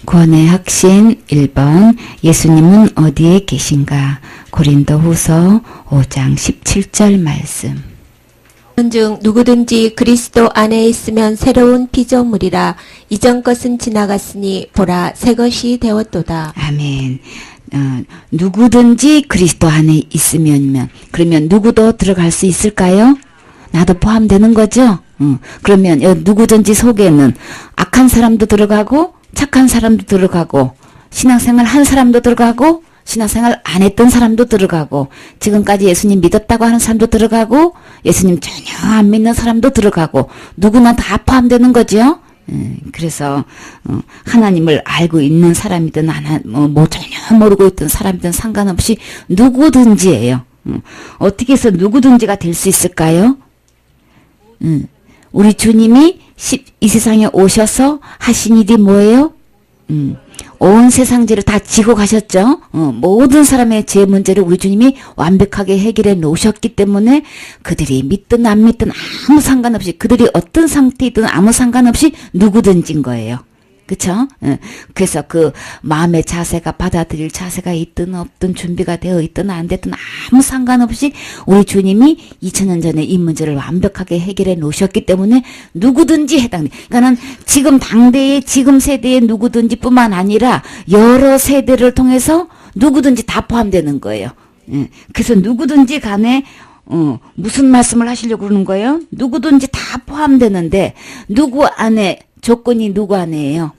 구원의 확신 1번 예수님은 어디에 계신가? 고린도후서 5장 17절 말씀. 즉 누구든지 그리스도 안에 있으면 새로운 피조물이라 이전 것은 지나갔으니 보라 새 것이 되었도다. 아멘. 누구든지 그리스도 안에 있으면 그러면 누구도 들어갈 수 있을까요? 나도 포함되는 거죠? 그러면 누구든지 속에는 악한 사람도 들어가고 착한 사람도 들어가고 신앙생활 한 사람도 들어가고 신앙생활 안 했던 사람도 들어가고 지금까지 예수님 믿었다고 하는 사람도 들어가고 예수님 전혀 안 믿는 사람도 들어가고 누구나 다 포함되는 거죠. 그래서 하나님을 알고 있는 사람이든 전혀 모르고 있던 사람이든 상관없이 누구든지예요. 어떻게 해서 누구든지가 될 수 있을까요? 우리 주님이 이 세상에 오셔서 하신 일이 뭐예요? 온 세상 죄를 다 지고 가셨죠. 모든 사람의 죄 문제를 우리 주님이 완벽하게 해결해 놓으셨기 때문에 그들이 믿든 안 믿든 아무 상관없이 그들이 어떤 상태이든 아무 상관없이 누구든지인 거예요. 그쵸? 그래서 그 마음의 자세가 받아들일 자세가 있든 없든 준비가 되어 있든 안 됐든 아무 상관없이 우리 주님이 2000년 전에 이 문제를 완벽하게 해결해 놓으셨기 때문에 누구든지 해당돼. 그러니까는 지금 당대의 지금 세대의 누구든지 뿐만 아니라 여러 세대를 통해서 누구든지 다 포함되는 거예요. 그래서 누구든지 간에 무슨 말씀을 하시려고 그러는 거예요? 누구든지 다 포함되는데 누구 안에 조건이 누구 안에요?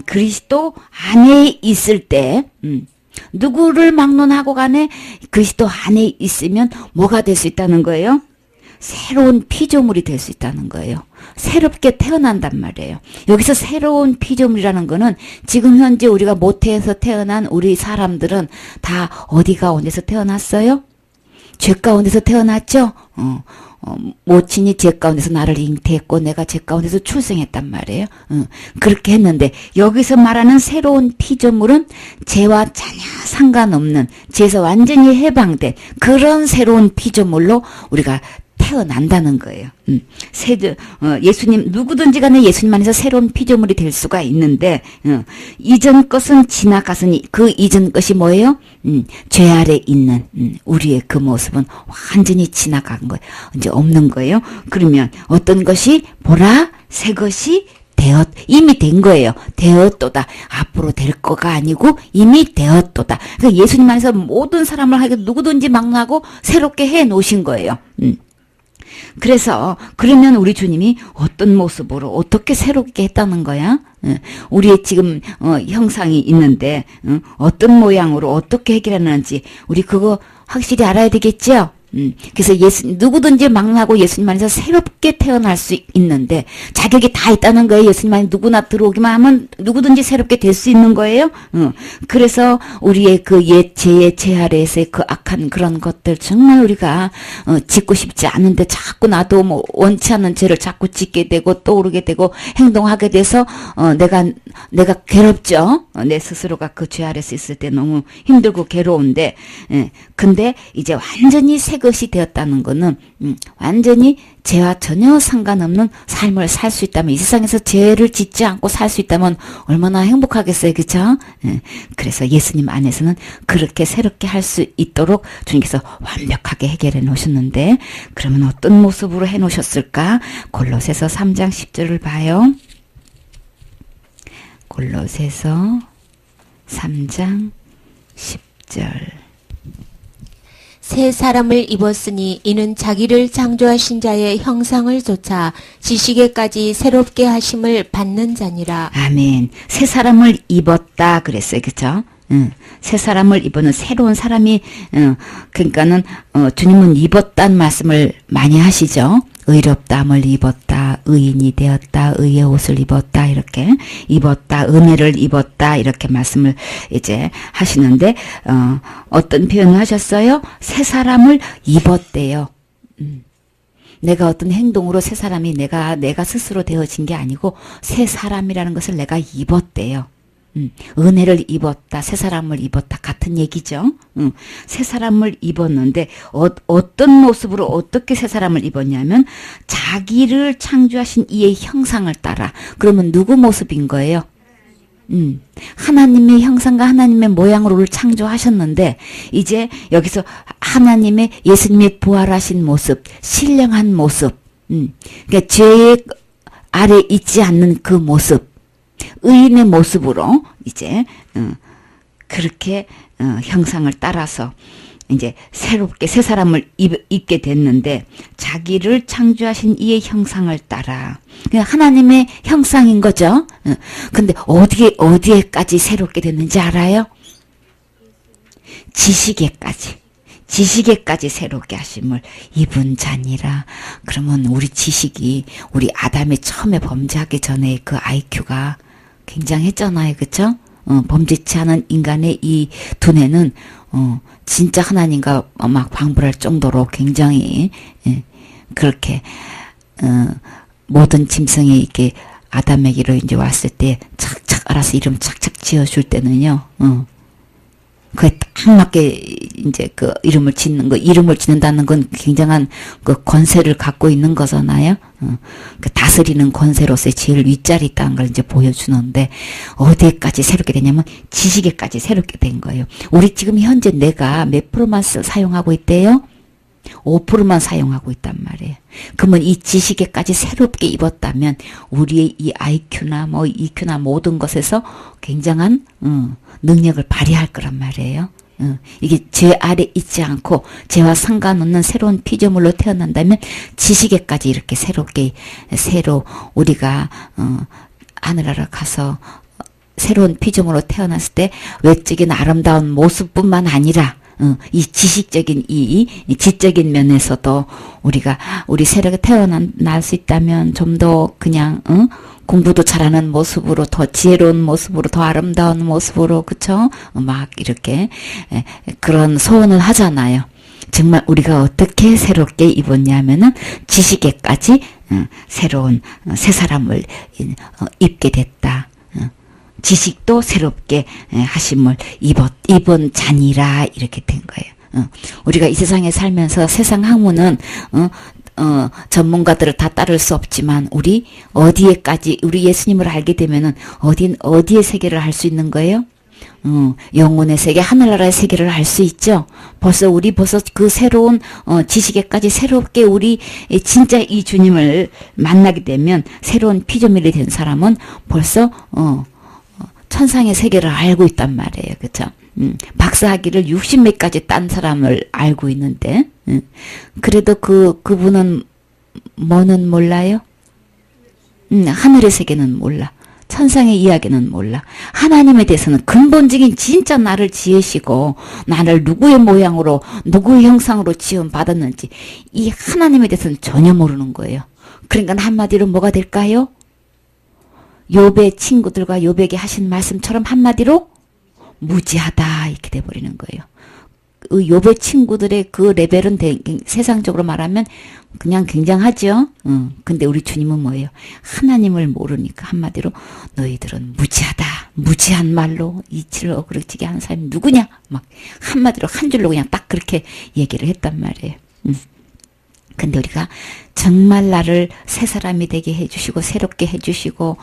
그리스도 안에 있을 때, 누구를 막론하고 간에 그리스도 안에 있으면 뭐가 될 수 있다는 거예요? 새로운 피조물이 될 수 있다는 거예요. 새롭게 태어난단 말이에요. 여기서 새로운 피조물이라는 거는 지금 현재 우리가 모태에서 태어난 우리 사람들은 다 어디 가운데서 태어났어요? 죄 가운데서 태어났죠? 모친이 죄 가운데서 나를 잉태했고 내가 죄 가운데서 출생했단 말이에요. 그렇게 했는데 여기서 말하는 새로운 피조물은 죄와 전혀 상관없는 죄에서 완전히 해방된 그런 새로운 피조물로 우리가 태어난다는 거예요. 예수님 누구든지 간에 예수님 안에서 새로운 피조물이 될 수가 있는데 이전 것은 지나갔으니 그 이전 것이 뭐예요? 죄 아래 있는 우리의 그 모습은 완전히 지나간 거예요. 이제 없는 거예요. 그러면 어떤 것이 보라 새 것이 이미 된 거예요. 되었도다. 앞으로 될 거가 아니고 이미 되었도다. 그러니까 예수님 안에서 모든 사람을 하게 누구든지 막론하고 새롭게 해 놓으신 거예요. 그래서 그러면 우리 주님이 어떤 모습으로 어떻게 새롭게 했다는 거야? 우리의 지금 형상이 있는데 어떤 모양으로 어떻게 해결하는지 우리 그거 확실히 알아야 되겠죠? 그래서 누구든지 막론하고 예수님 안에서 새롭게 태어날 수 있는데 자격이 다 있다는 거예요. 예수님 안에 누구나 들어오기만 하면 누구든지 새롭게 될 수 있는 거예요. 그래서 우리의 그 옛 죄의 죄 아래에서의 그 악한 그런 것들 정말 우리가 짓고 싶지 않은데 자꾸 나도 뭐 원치 않는 죄를 자꾸 짓게 되고 떠오르게 되고 행동하게 돼서 내가 괴롭죠. 내 스스로가 그 죄 아래에서 있을 때 너무 힘들고 괴로운데 근데 이제 완전히 새 것이 되었다는 거는 완전히 죄와 전혀 상관없는 삶을 살 수 있다면 이 세상에서 죄를 짓지 않고 살 수 있다면 얼마나 행복하겠어요. 그렇죠? 그래서 예수님 안에서는 그렇게 새롭게 할 수 있도록 주님께서 완벽하게 해결해 놓으셨는데 그러면 어떤 모습으로 해 놓으셨을까? 골로새서 3장 10절을 봐요. 골로새서 3장 10절 새 사람을 입었으니 이는 자기를 창조하신 자의 형상을 좇아 지식에까지 새롭게 하심을 받는 자니라. 아멘. 새 사람을 입었다 그랬어요. 그렇죠? 새 사람을 입었는 새로운 사람이 그러니까는 주님은 입었다는 말씀을 많이 하시죠. 의롭다함을 입었다, 의인이 되었다, 의의 옷을 입었다, 이렇게 입었다, 은혜를 입었다, 이렇게 말씀을 이제 하시는데, 어떤 표현을 하셨어요? 새 사람을 입었대요. 내가 어떤 행동으로 새 사람이 내가 스스로 되어진 게 아니고, 새 사람이라는 것을 내가 입었대요. 은혜를 입었다, 새 사람을 입었다 같은 얘기죠. 새 사람을 입었는데 어떤 모습으로 어떻게 새 사람을 입었냐면 자기를 창조하신 이의 형상을 따라. 그러면 누구 모습인 거예요? 하나님의 형상과 하나님의 모양으로 우리를 창조하셨는데 이제 여기서 하나님의 예수님의 부활하신 모습, 신령한 모습, 그러니까 죄의 아래 있지 않는 그 모습, 의인의 모습으로 이제 그렇게 형상을 따라서 이제 새롭게 새 사람을 입게 됐는데 자기를 창조하신 이의 형상을 따라 하나님의 형상인 거죠. 근데 어디에까지 새롭게 됐는지 알아요? 지식에까지 새롭게 하심을 입은 자니라. 그러면 우리 지식이 우리 아담이 처음에 범죄하기 전에 그 IQ가 굉장했잖아요. 그쵸? 범죄치 않은 인간의 이 두뇌는 진짜 하나님과 막 방불할 정도로 굉장히 그렇게 모든 짐승이 이렇게 아담에게로 이제 왔을 때 착착 알아서 이름 착착 지어줄 때는요. 그에 딱 맞게 이제 그 이름을 짓는다는 건 굉장한 그 권세를 갖고 있는 거잖아요. 그 다스리는 권세로서의 제일 윗자리 있다는 걸 이제 보여주는데 어디에까지 새롭게 되냐면 지식에까지 새롭게 된 거예요. 우리 지금 현재 내가 몇 프로만 사용하고 있대요? 5%만 사용하고 있단 말이에요. 그러면 이 지식에까지 새롭게 입었다면 우리의 이 IQ나 뭐 EQ나 모든 것에서 굉장한 능력을 발휘할 거란 말이에요. 이게 죄 아래 있지 않고 죄와 상관없는 새로운 피조물로 태어난다면 지식에까지 이렇게 새로 우리가 하늘나라 가서 새로운 피조물로 태어났을 때 외적인 아름다운 모습뿐만 아니라 이 지식적인 지적인 면에서도 우리 세력에 태어날 수 있다면 좀 더 그냥 공부도 잘하는 모습으로 더 지혜로운 모습으로 더 아름다운 모습으로 그쵸? 막 이렇게 그런 소원을 하잖아요. 정말 우리가 어떻게 새롭게 입었냐면은 지식에까지 새로운 새 사람을 입게 됐다. 지식도 새롭게 하심을 입은 자니라 이렇게 된 거예요. 우리가 이 세상에 살면서 세상 학문은 전문가들을 다 따를 수 없지만 우리 예수님을 알게 되면은 어디의 세계를 알 수 있는 거예요? 영혼의 세계, 하늘나라의 세계를 알 수 있죠. 벌써 그 새로운 지식에까지 새롭게 우리 진짜 이 주님을 만나게 되면 새로운 피조물이 된 사람은 벌써 천상의 세계를 알고 있단 말이에요. 그쵸? 박사학위를 60몇 가지 딴 사람을 알고 있는데, 그래도 그분은 뭐는 몰라요? 하늘의 세계는 몰라. 천상의 이야기는 몰라. 하나님에 대해서는 근본적인 진짜 나를 지으시고, 나를 누구의 모양으로, 누구의 형상으로 지음 받았는지, 이 하나님에 대해서는 전혀 모르는 거예요. 그러니까 한마디로 뭐가 될까요? 욥의 친구들과 욥에게 하신 말씀처럼 한마디로 무지하다 이렇게 돼버리는 거예요. 욥의 친구들의 그 레벨은 세상적으로 말하면 그냥 굉장하죠. 근데 우리 주님은 뭐예요? 하나님을 모르니까 한마디로 너희들은 무지하다. 무지한 말로 이치를 어그러지게 하는 사람이 누구냐? 막 한마디로 한 줄로 그냥 딱 그렇게 얘기를 했단 말이에요. 근데 우리가 정말 나를 새 사람이 되게 해주시고 새롭게 해주시고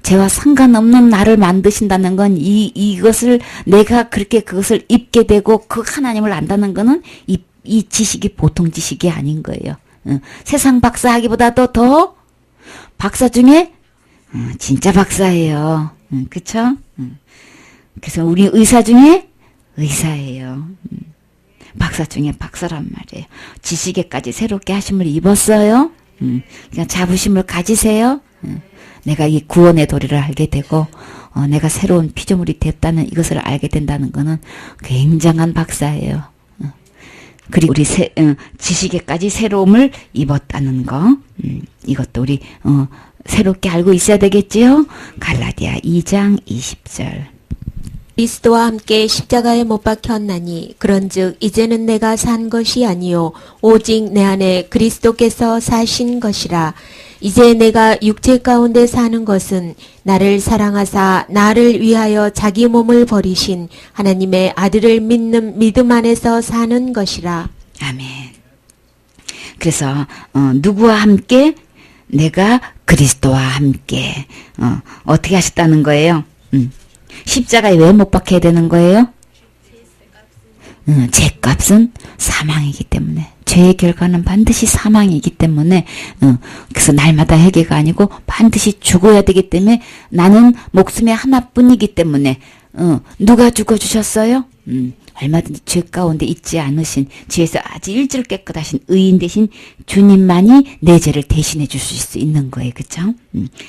죄와 상관없는 나를 만드신다는 건 이것을 내가 그렇게 그것을 입게 되고 그 하나님을 안다는 거는 이 지식이 보통 지식이 아닌 거예요. 세상 박사하기보다도 더 박사 중에 진짜 박사예요. 그쵸? 그래서 우리 의사 중에 의사예요. 박사 중에 박사란 말이에요. 지식에까지 새롭게 하심을 입었어요. 그냥 자부심을 가지세요. 내가 이 구원의 도리를 알게 되고 내가 새로운 피조물이 됐다는 이것을 알게 된다는 것은 굉장한 박사예요. 그리고 우리 지식에까지 새로움을 입었다는 거 이것도 우리 새롭게 알고 있어야 되겠지요. 갈라디아 2장 20절 그리스도와 함께 십자가에 못 박혔나니 그런즉 이제는 내가 산 것이 아니요 오직 내 안에 그리스도께서 사신 것이라. 이제 내가 육체 가운데 사는 것은 나를 사랑하사 나를 위하여 자기 몸을 버리신 하나님의 아들을 믿는 믿음 안에서 사는 것이라. 아멘. 그래서 누구와 함께? 내가 그리스도와 함께 어떻게 하셨다는 거예요? 십자가에 왜 못 박혀야 되는 거예요? 죄값은 사망이기 때문에, 죄의 결과는 반드시 사망이기 때문에, 그래서 날마다 회개가 아니고 반드시 죽어야 되기 때문에, 나는 목숨의 하나뿐이기 때문에, 누가 죽어주셨어요? 얼마든지 죄 가운데 있지 않으신, 죄에서 아주 일절 깨끗하신 의인 대신 주님만이 내 죄를 대신해 주실 수 있는 거예요. 그쵸?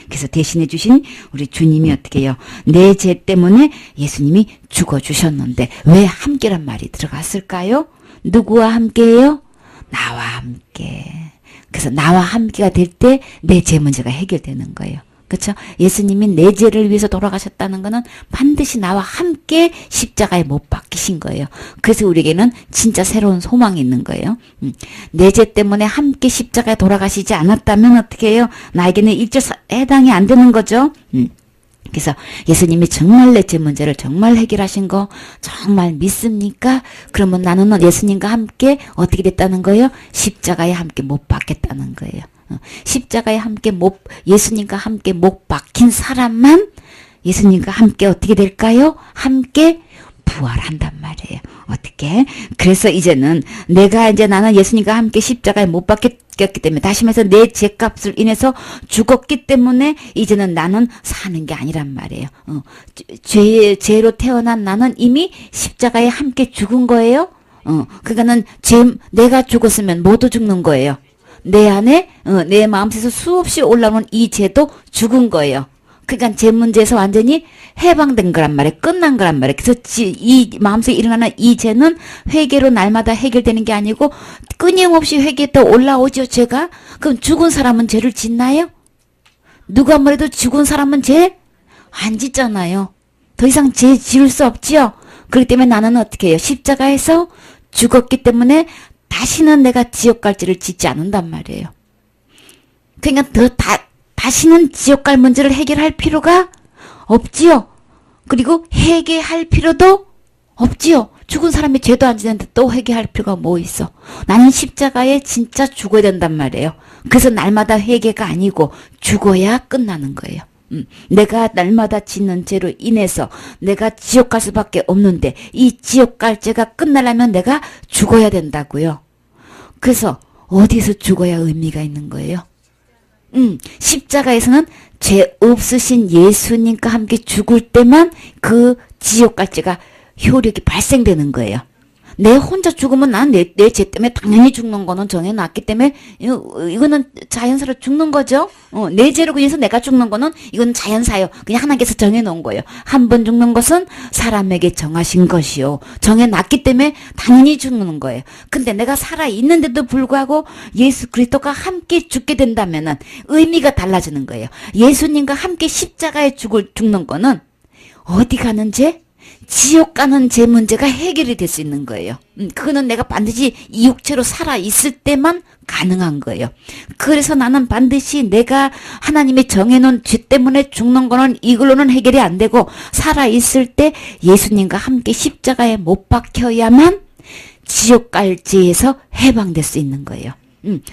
그래서 대신해 주신 우리 주님이 어떻게 해요? 내 죄 때문에 예수님이 죽어주셨는데 왜 함께란 말이 들어갔을까요? 누구와 함께예요? 나와 함께. 그래서 나와 함께가 될 때 내 죄 문제가 해결되는 거예요. 그렇죠? 예수님이 내 죄를 위해서 돌아가셨다는 것은 반드시 나와 함께 십자가에 못 박히신 거예요. 그래서 우리에게는 진짜 새로운 소망이 있는 거예요. 내 죄 때문에 함께 십자가에 돌아가시지 않았다면 어떻게 해요? 나에게는 일절 해당이 안 되는 거죠. 그래서 예수님이 정말 내 죄 문제를 정말 해결하신 거 정말 믿습니까? 그러면 나는 예수님과 함께 어떻게 됐다는 거예요? 십자가에 함께 못 박혔다는 거예요. 십자가에 함께 예수님과 함께 못 박힌 사람만 예수님과 함께 어떻게 될까요? 함께 부활한단 말이에요. 어떻게? 그래서 이제는 나는 예수님과 함께 십자가에 못 박혔기 때문에, 다시 말해서 내 죄값을 인해서 죽었기 때문에 이제는 나는 사는 게 아니란 말이에요. 죄로 태어난 나는 이미 십자가에 함께 죽은 거예요. 그러니까는 내가 죽었으면 모두 죽는 거예요. 내 안에 내 마음속에서 수없이 올라오는 이 죄도 죽은 거예요. 그러니까 죄 문제에서 완전히 해방된 거란 말이에요. 끝난 거란 말이에요. 그래서 이 마음속에 일어나는 이 죄는 회개로 날마다 해결되는 게 아니고 끊임없이 회개에 올라오죠, 죄가. 그럼 죽은 사람은 죄를 짓나요? 누가 뭐래도 죽은 사람은 죄 안 짓잖아요. 더 이상 죄 지을 수 없지요. 그렇기 때문에 나는 어떻게 해요? 십자가에서 죽었기 때문에 다시는 내가 지옥 갈 죄를 짓지 않는단 말이에요. 그러니까 다시는 지옥 갈 문제를 해결할 필요가 없지요. 그리고 회개할 필요도 없지요. 죽은 사람이 죄도 안 지는데 또 회개할 필요가 뭐 있어. 나는 십자가에 진짜 죽어야 된단 말이에요. 그래서 날마다 회개가 아니고 죽어야 끝나는 거예요. 내가 날마다 짓는 죄로 인해서 내가 지옥 갈 수밖에 없는데 이 지옥 갈 죄가 끝나려면 내가 죽어야 된다고요. 그래서 어디서 죽어야 의미가 있는 거예요? 십자가에서는 죄 없으신 예수님과 함께 죽을 때만 그 지옥 갈 죄가 효력이 발생되는 거예요. 내 혼자 죽으면 난 내 죄 때문에 당연히 죽는 거는 정해놨기 때문에 이거는 자연사로 죽는 거죠. 내 죄로 인해서 내가 죽는 거는 이건 자연사요. 그냥 하나님께서 정해놓은 거예요. 한 번 죽는 것은 사람에게 정하신 것이요. 정해놨기 때문에 당연히 죽는 거예요. 근데 내가 살아있는데도 불구하고 예수 그리스도가 함께 죽게 된다면은 의미가 달라지는 거예요. 예수님과 함께 십자가에 죽는 거는 어디 가는 죄? 지옥 가는 죄 문제가 해결이 될 수 있는 거예요. 그거는 내가 반드시 이 육체로 살아있을 때만 가능한 거예요. 그래서 나는 반드시 내가 하나님이 정해놓은 죄 때문에 죽는 거는 이걸로는 해결이 안 되고 살아있을 때 예수님과 함께 십자가에 못 박혀야만 지옥 갈 죄에서 해방될 수 있는 거예요.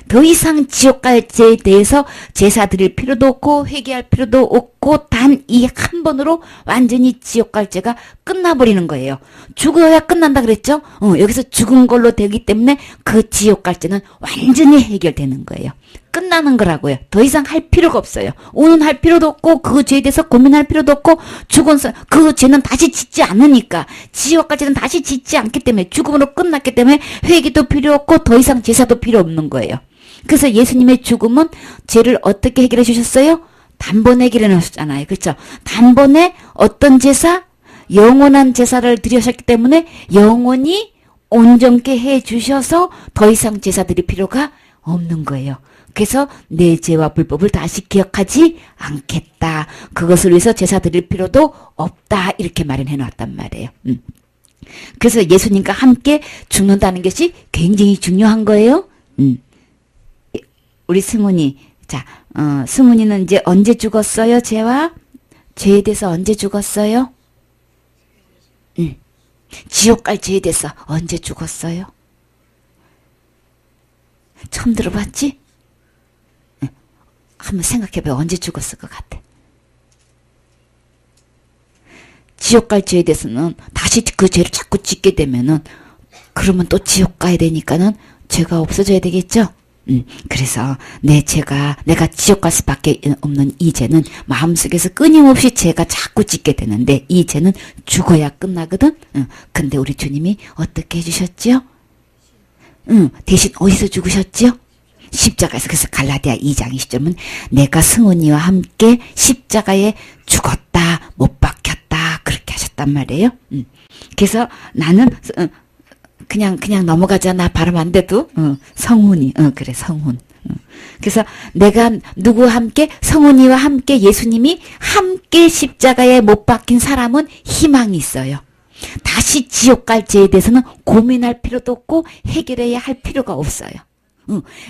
더 이상 지옥 갈 죄에 대해서 제사 드릴 필요도 없고 회개할 필요도 없고 단 이 한 번으로 완전히 지옥 갈 죄가 끝나버리는 거예요. 죽어야 끝난다 그랬죠? 여기서 죽은 걸로 되기 때문에 그 지옥 갈 죄는 완전히 해결되는 거예요. 끝나는 거라고요. 더 이상 할 필요가 없어요. 운운할 필요도 없고 그 죄에 대해서 고민할 필요도 없고 그 죄는 다시 짓지 않으니까 지옥 갈 죄는 다시 짓지 않기 때문에 죽음으로 끝났기 때문에 회개도 필요 없고 더 이상 제사도 필요 없는 거예요. 그래서 예수님의 죽음은 죄를 어떻게 해결해 주셨어요? 단번에 해결해 놓으셨잖아요. 그렇죠? 단번에 어떤 제사? 영원한 제사를 드리셨기 때문에 영원히 온전케 해 주셔서 더 이상 제사 드릴 필요가 없는 거예요. 그래서 내 죄와 불법을 다시 기억하지 않겠다. 그것을 위해서 제사 드릴 필요도 없다. 이렇게 마련해 놨단 말이에요. 그래서 예수님과 함께 죽는다는 것이 굉장히 중요한 거예요. 우리 승훈이, 자, 승훈이는 이제 언제 죽었어요? 죄에 대해서 언제 죽었어요? 지옥 갈 죄에 대해서 언제 죽었어요? 처음 들어봤지? 한번 생각해봐. 언제 죽었을 것 같아? 지옥 갈 죄에 대해서는 다시 그 죄를 자꾸 짓게 되면은 그러면 또 지옥 가야 되니까는 죄가 없어져야 되겠죠? 그래서 내가 지옥 갈 수밖에 없는 이 죄는 마음속에서 끊임없이 죄가 자꾸 짓게 되는데 이 죄는 죽어야 끝나거든? 근데 우리 주님이 어떻게 해주셨지요? 대신 어디서 죽으셨지요? 십자가에서. 그래서 갈라디아 2장 20절은 내가 승훈이와 함께 십자가에 죽었다, 못 박혔다, 그렇게 하셨단 말이에요. 그래서 나는 그냥 넘어가잖아. 발음 안 돼도 성훈이 그래 성훈. 그래서 내가 누구와 함께 성훈이와 함께 예수님이 함께 십자가에 못 박힌 사람은 희망이 있어요. 다시 지옥 갈 죄에 대해서는 고민할 필요도 없고 해결해야 할 필요가 없어요.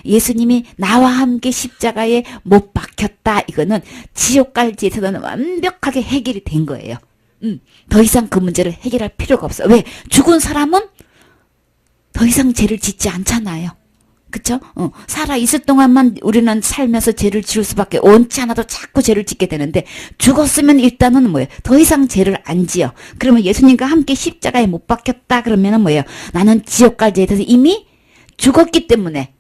예수님이 나와 함께 십자가에 못 박혔다. 이거는 지옥 갈 죄에서는 완벽하게 해결이 된 거예요. 더 이상 그 문제를 해결할 필요가 없어. 왜? 죽은 사람은 더 이상 죄를 짓지 않잖아요. 그쵸? 살아있을 동안만 우리는 살면서 죄를 지을 수밖에, 원치 않아도 자꾸 죄를 짓게 되는데, 죽었으면 일단은 뭐예요? 더 이상 죄를 안 지어. 그러면 예수님과 함께 십자가에 못 박혔다. 그러면은 뭐예요? 나는 지옥 갈 죄에 대해서 이미 죽었기 때문에,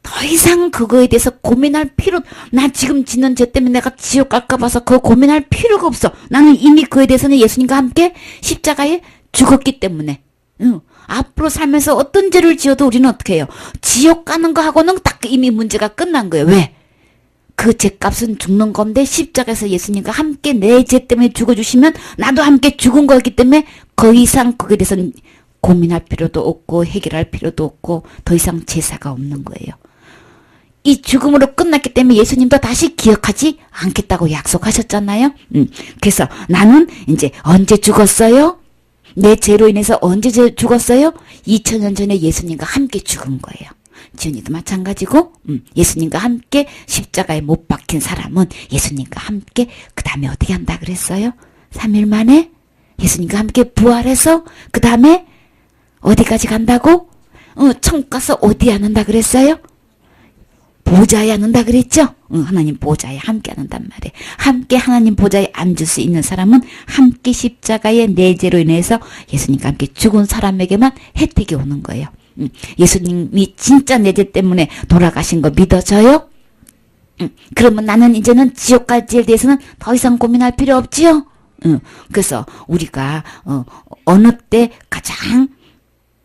더 이상 그거에 대해서 고민할 나 지금 짓는 죄 때문에 내가 지옥 갈까 봐서 그거 고민할 필요가 없어. 나는 이미 그에 대해서는 예수님과 함께 십자가에 죽었기 때문에. 앞으로 살면서 어떤 죄를 지어도 우리는 어떻게 해요? 지옥 가는 거 하고는 딱 이미 문제가 끝난 거예요. 왜? 그 죄값은 죽는 건데 십자가에서 예수님과 함께 내 죄 때문에 죽어주시면 나도 함께 죽은 거기 때문에 더 이상 거기에 대해서는 고민할 필요도 없고 해결할 필요도 없고 더 이상 제사가 없는 거예요. 이 죽음으로 끝났기 때문에 예수님도 다시 기억하지 않겠다고 약속하셨잖아요. 그래서 나는 이제 언제 죽었어요? 내 죄로 인해서 언제 죽었어요? 2000년 전에 예수님과 함께 죽은 거예요. 지훈이도 마찬가지고 예수님과 함께 십자가에 못 박힌 사람은 예수님과 함께 그 다음에 어떻게 한다 그랬어요? 3일 만에 예수님과 함께 부활해서 그 다음에 어디까지 간다고? 천국 가서 어디 앉는다 그랬어요? 보좌에 앉는다 그랬죠? 하나님 보좌에 함께 앉는단 말이에요. 함께 하나님 보좌에 앉을 수 있는 사람은 함께 십자가의 내 죄로 인해서 예수님과 함께 죽은 사람에게만 혜택이 오는 거예요. 예수님이 진짜 내 죄 때문에 돌아가신 거 믿어져요? 그러면 나는 이제는 지옥 갈 죄에 대해서는 더 이상 고민할 필요 없지요? 그래서 우리가 어느 때 가장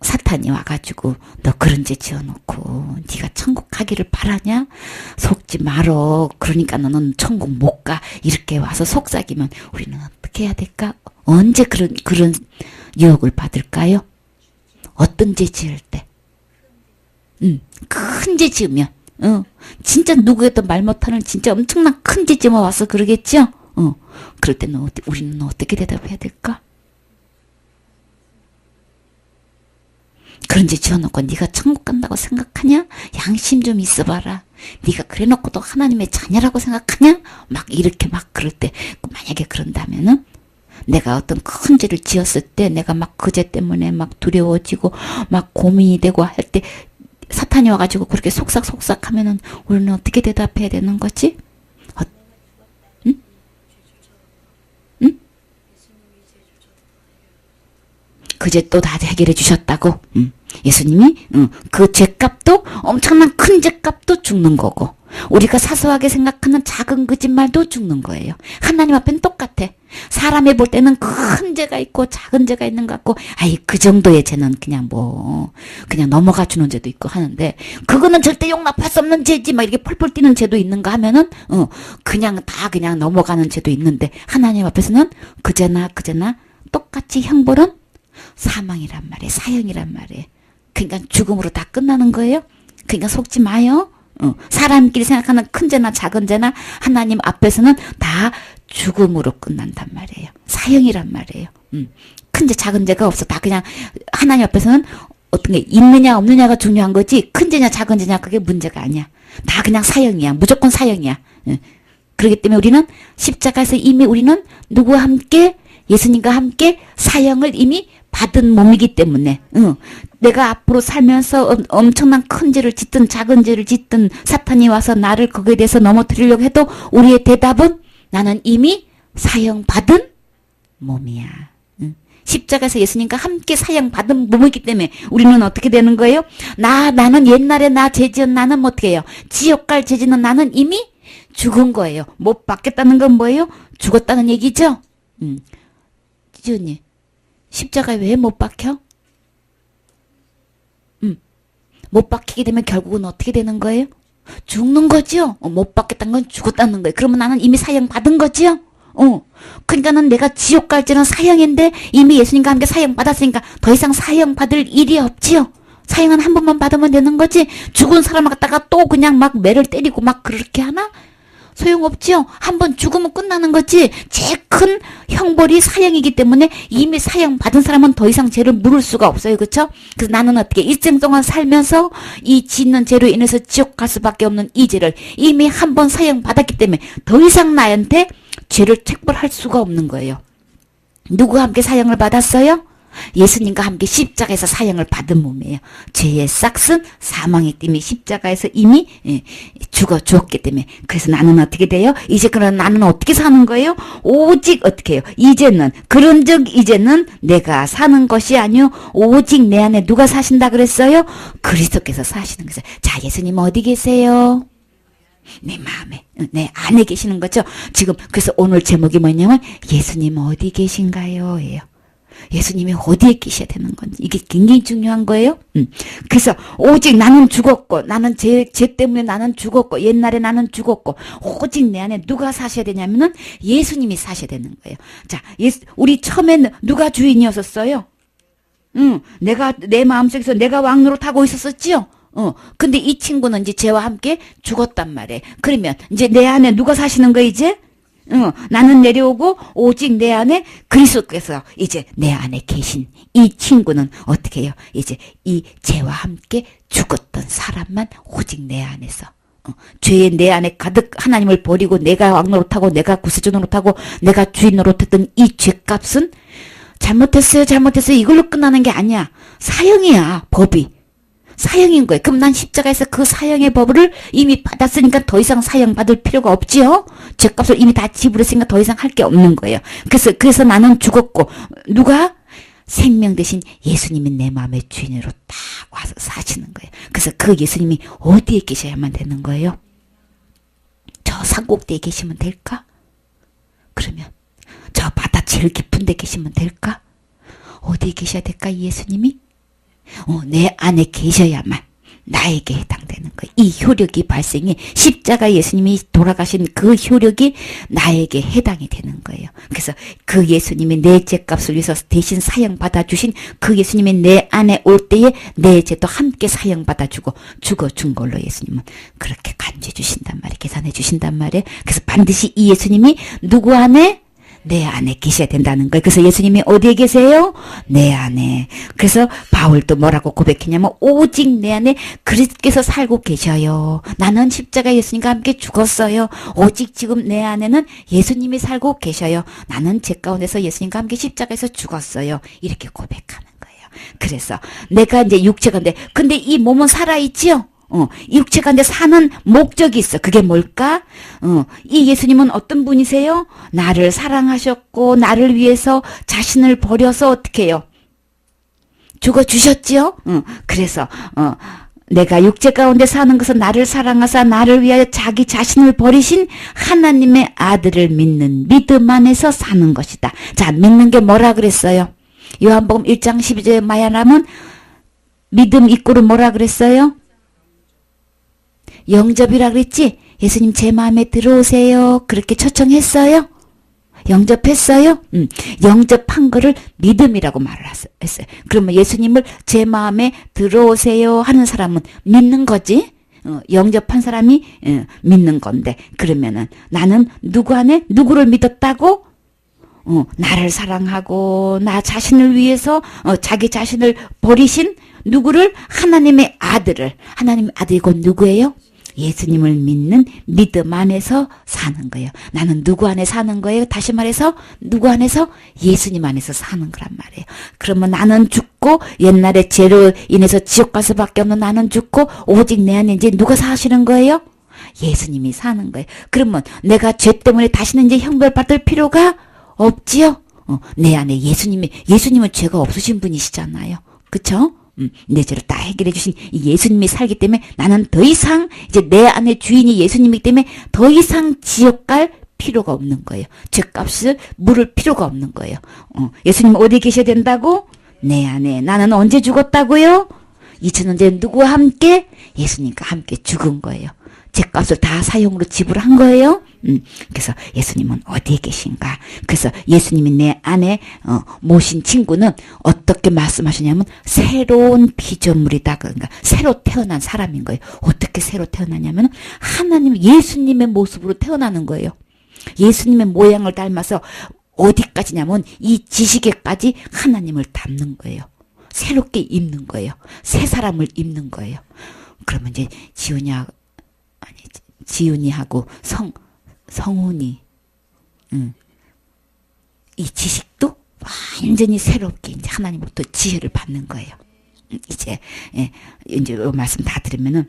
사탄이 와가지고 너 그런 죄 지어놓고 네가 천국 가기를 바라냐? 속지 말어. 그러니까 너는 천국 못 가. 이렇게 와서 속삭이면 우리는 어떻게 해야 될까? 언제 그런 유혹을 받을까요? 어떤 죄 지을 때? 큰 죄 지으면 진짜 누구였던 말 못하는 진짜 엄청난 큰 죄 지어 와서 그러겠죠? 그럴 때는 우리는 어떻게 대답해야 될까? 그런 죄 지어놓고 네가 천국 간다고 생각하냐? 양심 좀 있어봐라. 네가 그래놓고도 하나님의 자녀라고 생각하냐? 막 이렇게 막 그럴 때 만약에 그런다면은 내가 어떤 큰 죄를 지었을 때 내가 막 그 죄 때문에 막 두려워지고 막 고민이 되고 할 때 사탄이 와가지고 그렇게 속삭속삭 하면은 우리는 어떻게 대답해야 되는 거지? 그 죄 또 다 해결해 주셨다고. 예수님이 그 죄값도 엄청난 큰 죄값도 죽는 거고 우리가 사소하게 생각하는 작은 거짓말도 죽는 거예요. 하나님 앞에는 똑같아. 사람이 볼 때는 큰 죄가 있고 작은 죄가 있는 것 같고 아이 그 정도의 죄는 그냥 그냥 넘어가 주는 죄도 있고 하는데 그거는 절대 용납할 수 없는 죄지 막 이렇게 펄펄 뛰는 죄도 있는가 하면은 그냥 다 그냥 넘어가는 죄도 있는데 하나님 앞에서는 그 죄나 똑같이 형벌은 사망이란 말이에요. 사형이란 말이에요. 그러니까 죽음으로 다 끝나는 거예요. 그러니까 속지 마요. 사람끼리 생각하는 큰 죄나 작은 죄나 하나님 앞에서는 다 죽음으로 끝난단 말이에요. 사형이란 말이에요. 큰 죄 작은 죄가 없어. 다 그냥 하나님 앞에서는 어떤 게 있느냐 없느냐가 중요한 거지 큰 죄냐 작은 죄냐 그게 문제가 아니야. 다 그냥 사형이야. 무조건 사형이야. 그렇기 때문에 우리는 십자가에서 이미 우리는 누구와 함께 예수님과 함께 사형을 이미 받은 몸이기 때문에 내가 앞으로 살면서 엄청난 큰 죄를 짓든 작은 죄를 짓든 사탄이 와서 나를 거기에 대해서 넘어뜨리려고 해도 우리의 대답은 나는 이미 사형 받은 몸이야. 응? 십자가에서 예수님과 함께 사형받은 몸이기 때문에 우리는 어떻게 되는 거예요? 나는 옛날에 죄 지은 나는 어떻게 해요? 지옥 갈 죄 지은 나는 이미 죽은 거예요. 못 받겠다는 건 뭐예요? 죽었다는 얘기죠? 지훈님, 십자가에 왜 못 박혀? 못 박히게 되면 결국은 어떻게 되는 거예요? 죽는 거죠? 못 받겠다는 건 죽었다는 거예요. 그러면 나는 이미 사형 받은 거죠? 그러니까는 내가 지옥 갈지는 사형인데 이미 예수님과 함께 사형 받았으니까 더 이상 사형 받을 일이 없지요. 사형은 한 번만 받으면 되는 거지. 죽은 사람을 갖다가 또 그냥 막 매를 때리고 막 그렇게 하나? 소용없지요. 한 번 죽으면 끝나는 거지. 제일 큰 형벌이 사형이기 때문에 이미 사형 받은 사람은 더 이상 죄를 물을 수가 없어요. 그렇죠? 그래서 나는 어떻게 일생 동안 살면서 이 짓는 죄로 인해서 지옥 갈 수밖에 없는 이 죄를 이미 한 번 사형 받았기 때문에 더 이상 나한테 죄를 책벌할 수가 없는 거예요. 누구와 함께 사형을 받았어요? 예수님과 함께 십자가에서 사형을 받은 몸이에요. 죄의 싹슨 사망의 띠이 십자가에서 이미 죽어 주었기 때문에. 그래서 나는 어떻게 돼요? 이제 그럼 나는 어떻게 사는 거예요? 오직 어떻게 해요? 이제는 그런즉 이제는 내가 사는 것이 아니요 오직 내 안에 누가 사신다 그랬어요? 그리스도께서 사시는 거죠. 자, 예수님 어디 계세요? 내 마음에, 내 안에 계시는 거죠. 지금 그래서 오늘 제목이 뭐냐면 예수님 어디 계신가요? 예요. 예수님이 어디에 계셔야 되는 건지 이게 굉장히 중요한 거예요. 그래서 오직 나는 죽었고 나는 죄 때문에 나는 죽었고 옛날에 나는 죽었고 오직 내 안에 누가 사셔야 되냐면은 예수님이 사셔야 되는 거예요. 자, 우리 처음에 누가 주인이었었어요? 내가 내 마음속에서 내가 왕노릇하고 있었었지요. 근데 이 친구는 이제 죄와 함께 죽었단 말이에요. 그러면 이제 내 안에 누가 사시는 거예요, 이제? 나는 내려오고 오직 내 안에 그리스도께서 이제 내 안에 계신 이 친구는 어떻게 해요? 이제 이 죄와 함께 죽었던 사람만 오직 내 안에서 죄의 내 안에 가득 하나님을 버리고 내가 왕노릇하고 내가 구세주 노릇하고 내가 주인 노릇했던 이 죄값은 잘못했어요 이걸로 끝나는 게 아니야. 사형이야. 법이. 사형인 거예요. 그럼 난 십자가에서 그 사형의 법을 이미 받았으니까 더 이상 사형 받을 필요가 없지요. 죄값을 이미 다 지불했으니까 더 이상 할 게 없는 거예요. 그래서 나는 죽었고 누가? 생명 대신 예수님이 내 마음의 주인으로 딱 와서 사시는 거예요. 그래서 그 예수님이 어디에 계셔야만 되는 거예요? 저 산꼭대에 계시면 될까? 그러면 저 바다 제일 깊은 데 계시면 될까? 어디에 계셔야 될까? 이 예수님이? 내 안에 계셔야만 나에게 해당되는 거예요. 이 효력이 발생이 십자가 예수님이 돌아가신 그 효력이 나에게 해당이 되는 거예요. 그래서 그 예수님이 내 죄값을 위해서 대신 사형 받아주신 그 예수님이 내 안에 올 때에 내 죄도 함께 사형 받아주고 죽어준 걸로 예수님은 그렇게 간주해 주신단 말이에요. 계산해 주신단 말이에요. 그래서 반드시 이 예수님이 누구 안에? 내 안에 계셔야 된다는 거예요. 그래서 예수님이 어디에 계세요? 내 안에. 그래서 바울도 뭐라고 고백했냐면 오직 내 안에 그리스도께서 살고 계셔요. 나는 십자가 예수님과 함께 죽었어요. 오직 지금 내 안에는 예수님이 살고 계셔요. 나는 죄 가운데서 예수님과 함께 십자가에서 죽었어요. 이렇게 고백하는 거예요. 그래서 내가 이제 육체가 근데 이 몸은 살아있지요? 육체 가운데 사는 목적이 있어. 그게 뭘까? 이 예수님은 어떤 분이세요? 나를 사랑하셨고 나를 위해서 자신을 버려서 어떻게 해요? 죽어주셨지요? 그래서 내가 육체 가운데 사는 것은 나를 사랑하사 나를 위하여 자기 자신을 버리신 하나님의 아들을 믿는 믿음 안에서 사는 것이다. 자, 믿는 게 뭐라 그랬어요? 요한복음 1장 12절에 말하면 믿음 이꼬를 뭐라 그랬어요? 영접이라 그랬지? 예수님 제 마음에 들어오세요. 그렇게 초청했어요? 영접했어요? 영접한 거를 믿음이라고 말을 했어요. 그러면 예수님을 제 마음에 들어오세요 하는 사람은 믿는 거지? 영접한 사람이 믿는 건데 그러면은 나는 누구 안에 누구를 믿었다고? 나를 사랑하고 나 자신을 위해서 자기 자신을 버리신 누구를? 하나님의 아들을. 하나님의 아들이 곧 누구예요? 예수님을 믿는 믿음 안에서 사는 거예요. 나는 누구 안에 사는 거예요? 다시 말해서 누구 안에서? 예수님 안에서 사는 거란 말이에요. 그러면 나는 죽고 옛날에 죄로 인해서 지옥 갈 수밖에 없는 나는 죽고 오직 내 안에 이제 누가 사시는 거예요? 예수님이 사는 거예요. 그러면 내가 죄 때문에 다시는 이제 형벌받을 필요가 없지요? 내 안에 예수님은 죄가 없으신 분이시잖아요. 그쵸? 내 죄를 다 해결해 주신 이 예수님이 살기 때문에 나는 더 이상 이제 내 안에 주인이 예수님이기 때문에 더 이상 지옥 갈 필요가 없는 거예요. 죄값을 물을 필요가 없는 거예요. 예수님 어디 계셔야 된다고? 내 안에. 나는 언제 죽었다고요? 2000년 전 누구와 함께? 예수님과 함께 죽은 거예요. 죄값을 다 사형으로 지불한 거예요. 그래서 예수님은 어디에 계신가? 그래서 예수님이 내 안에 모신 친구는 어떻게 말씀하시냐면 새로운 피조물이다. 그러니까 새로 태어난 사람인 거예요. 어떻게 새로 태어나냐면 하나님 예수님의 모습으로 태어나는 거예요. 예수님의 모양을 닮아서 어디까지냐면 이 지식에까지 하나님을 닮는 거예요. 새롭게 입는 거예요. 새 사람을 입는 거예요. 그러면 이제 지훈이하고 성훈이 이 지식도 완전히 새롭게 이제 하나님으로부터 지혜를 받는 거예요. 이제 이 말씀 다 들으면은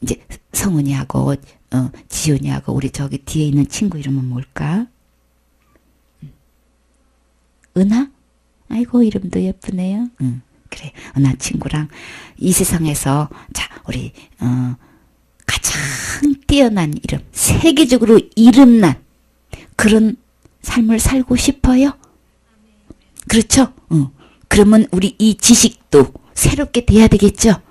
이제 성훈이하고 지훈이하고 우리 저기 뒤에 있는 친구 이름은 뭘까? 은하? 아이고 이름도 예쁘네요. 그래 은하 친구랑 이 세상에서 자 우리 가장 뛰어난 이름, 세계적으로 이름난 그런 삶을 살고 싶어요? 그렇죠? 그러면 우리 이 지식도 새롭게 돼야 되겠죠?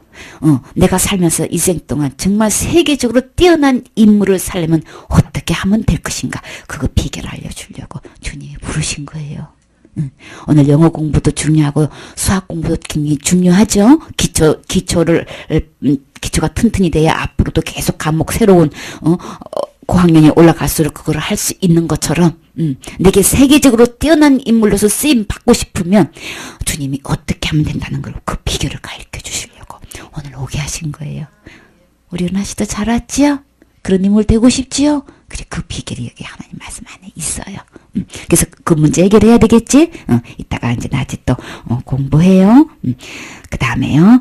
내가 살면서 인생 동안 정말 세계적으로 뛰어난 인물을 살려면 어떻게 하면 될 것인가? 그거 비결 알려주려고 주님이 부르신 거예요. 오늘 영어 공부도 중요하고 수학 공부도 굉장히 중요하죠. 기초가 튼튼히 돼야 앞으로도 계속 과목 새로운 고학년이 올라갈수록 그걸 할 수 있는 것처럼 내게 세계적으로 뛰어난 인물로서 쓰임 받고 싶으면 주님이 어떻게 하면 된다는 걸 그 비결을 가르쳐 주시려고 오늘 오게 하신 거예요. 우리 은하 씨도 잘 왔지요? 그런 인물 되고 싶지요? 그래 그 비결이 여기 하나님 말씀 안에 있어요. 그래서 그 문제 해결해야 되겠지? 이따가 이제 낮에 또 공부해요. 그 다음에요.